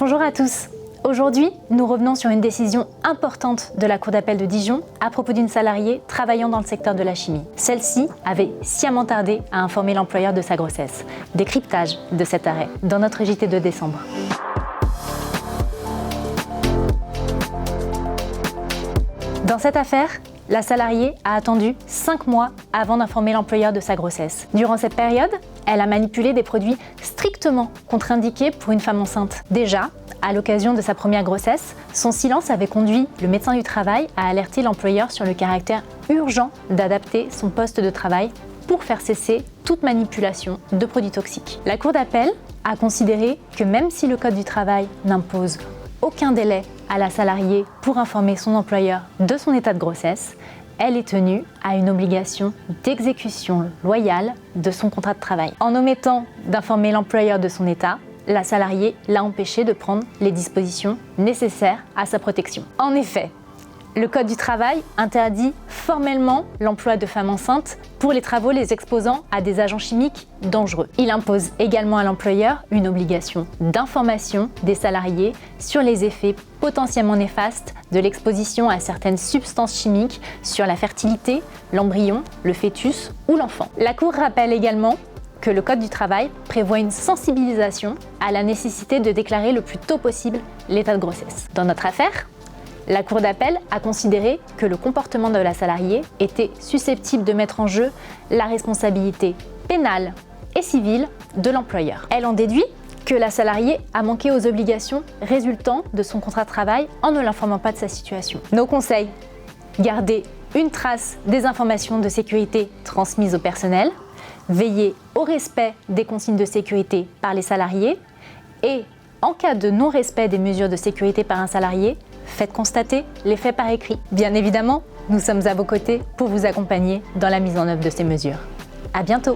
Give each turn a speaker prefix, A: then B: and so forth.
A: Bonjour à tous. Aujourd'hui, nous revenons sur une décision importante de la Cour d'appel de Dijon à propos d'une salariée travaillant dans le secteur de la chimie. Celle-ci avait sciemment tardé à informer l'employeur de sa grossesse. Décryptage de cet arrêt dans notre JT de décembre. Dans cette affaire, la salariée a attendu 5 mois avant d'informer l'employeur de sa grossesse. Durant cette période, elle a manipulé des produits strictement contre-indiqués pour une femme enceinte. Déjà, à l'occasion de sa première grossesse, son silence avait conduit le médecin du travail à alerter l'employeur sur le caractère urgent d'adapter son poste de travail pour faire cesser toute manipulation de produits toxiques. La Cour d'appel a considéré que même si le Code du travail n'impose aucun délai à la salariée pour informer son employeur de son état de grossesse, elle est tenue à une obligation d'exécution loyale de son contrat de travail. En omettant d'informer l'employeur de son état, la salariée l'a empêché de prendre les dispositions nécessaires à sa protection. En effet, le Code du travail interdit formellement l'emploi de femmes enceintes pour les travaux les exposant à des agents chimiques dangereux. Il impose également à l'employeur une obligation d'information des salariés sur les effets potentiellement néfastes de l'exposition à certaines substances chimiques sur la fertilité, l'embryon, le fœtus ou l'enfant. La Cour rappelle également que le Code du travail prévoit une sensibilisation à la nécessité de déclarer le plus tôt possible l'état de grossesse. Dans notre affaire, la Cour d'appel a considéré que le comportement de la salariée était susceptible de mettre en jeu la responsabilité pénale et civile de l'employeur. Elle en déduit que la salariée a manqué aux obligations résultant de son contrat de travail en ne l'informant pas de sa situation. Nos conseils: garder une trace des informations de sécurité transmises au personnel, veiller au respect des consignes de sécurité par les salariés et, en cas de non-respect des mesures de sécurité par un salarié, faites constater les faits par écrit. Bien évidemment, nous sommes à vos côtés pour vous accompagner dans la mise en œuvre de ces mesures. À bientôt!